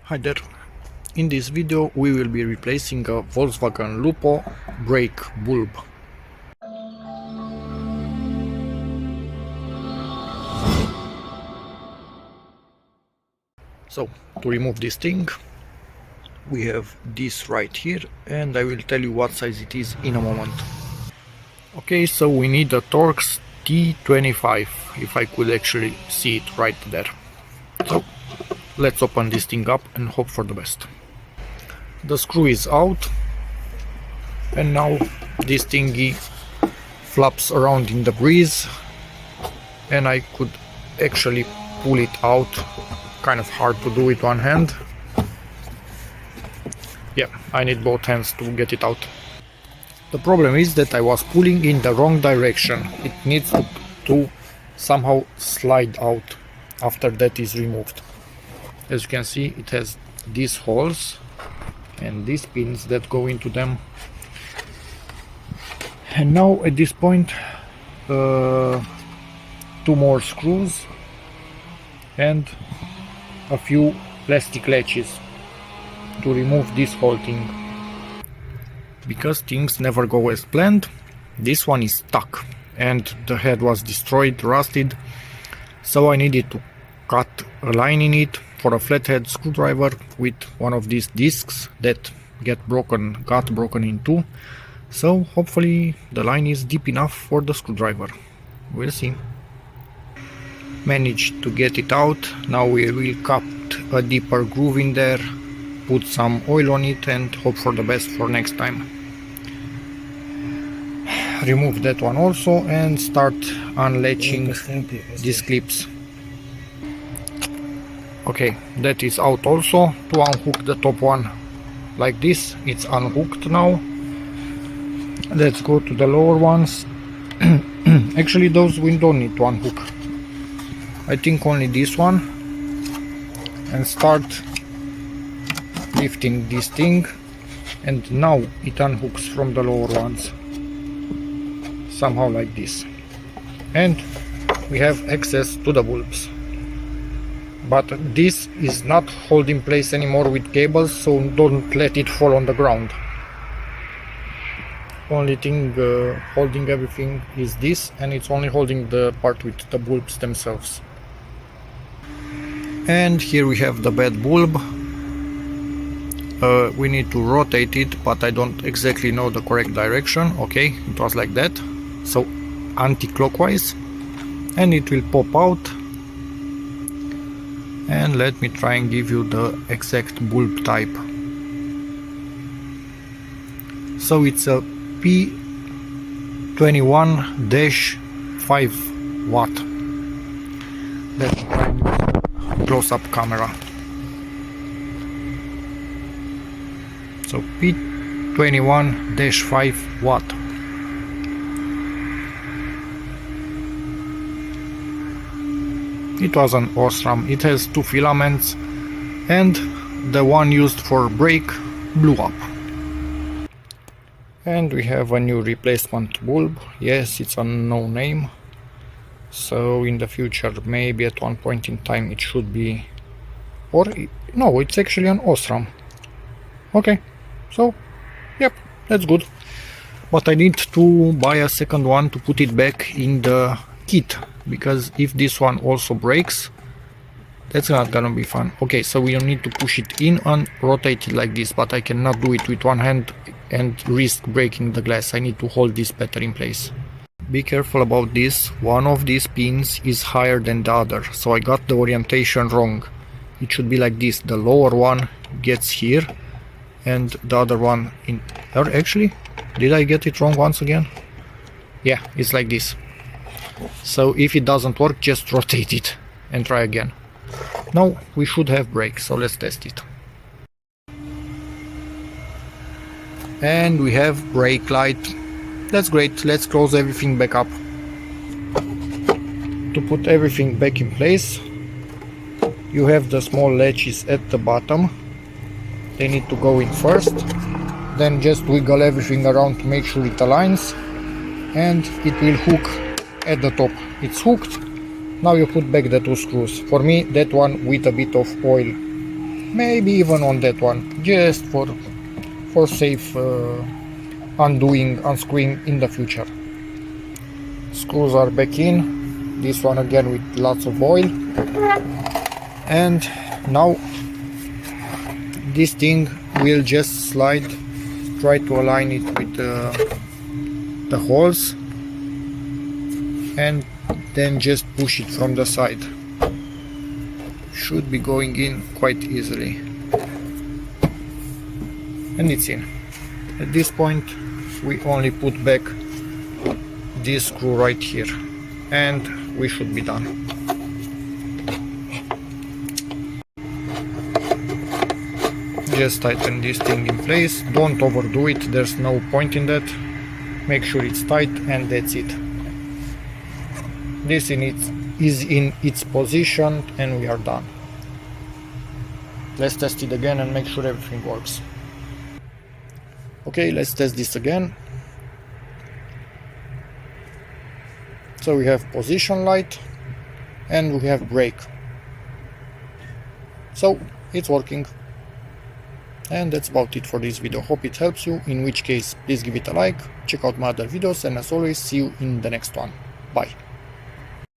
Hi there. In this video we will be replacing a Volkswagen Lupo brake bulb. So to remove this thing we have this right here and I will tell you what size it is in a moment. Okay, so we need a Torx T25, if I could actually see it right there. So let's open this thing up and hope for the best. The screw is out and now this thingy flaps around in the breeze and I could actually pull it out. Kind of hard to do with one hand. Yeah, I need both hands to get it out. The problem is that I was pulling in the wrong direction. It needs to somehow slide out after that is removed. As you can see, it has these holes and these pins that go into them. And now at this point, two more screws and a few plastic latches to remove this whole thing. Because things never go as planned, this one is stuck and the head was destroyed, rusted, so I needed to cut a line in it for a flathead screwdriver with one of these discs that got broken in two. So hopefully the line is deep enough for the screwdriver. We'll see. Managed to get it out. Now we will cut a deeper groove in there, put some oil on it and hope for the best for next time. Remove that one also and start unlatching these clips. Okay, that is out also. To unhook the top one like this, it's unhooked now. Let's go to the lower ones. Actually those we don't need to unhook. I think only this one. And start lifting this thing and now it unhooks from the lower ones. Somehow like this. And we have access to the bulbs. But this is not held in place anymore with cables, so don't let it fall on the ground. Only thing holding everything is this, and it's only holding the part with the bulbs themselves. And here we have the bad bulb. We need to rotate it, but I don't exactly know the correct direction. Okay, it was like that, so anti-clockwise, and it will pop out. And let me try and give you the exact bulb type. So it's a P21-5 watt. Let's try and use a close-up camera. So P21-5 watt. It was an Osram. It has two filaments and the one used for brake blew up. And we have a new replacement bulb. Yes, it's a no name. So in the future, maybe at one point in time it should be, or no, it's actually an Osram. Okay, so yep, that's good. But I need to buy a second one to put it back in the kit, because if this one also breaks, that's not gonna be fun. Okay, so we need to push it in and rotate it like this, but I cannot do it with one hand and risk breaking the glass. I need to hold this better in place. Be careful about this. One of these pins is higher than the other, so I got the orientation wrong. It should be like this. The lower one gets here and the other one in, or actually, did I get it wrong once again? Yeah, it's like this. So if it doesn't work, just rotate it and try again. Now we should have brakes, so let's test it. And we have brake light. That's great. Let's close everything back up. To put everything back in place, you have the small latches at the bottom. They need to go in first. Then just wiggle everything around to make sure it aligns. And it will hook at the top. It's hooked. Now you put back the two screws. For me, that one with a bit of oil. maybe even on that one, just for safe unscrewing in the future. Screws are back in, this one again with lots of oil, and now this thing will just slide. Try to align it with the holes and then just push it from the side. Should be going in quite easily, and it's in. At this point we only put back this screw right here and we should be done. Just tighten this thing in place, don't overdo it, there's no point in that. Make sure it's tight and that's it. This is in its position and we are done. Let's test it again and make sure everything works. Okay, let's test this again. So we have position light and we have brake. So it's working. And that's about it for this video. Hope it helps you, in which case please give it a like, check out my other videos, and as always, see you in the next one. Bye.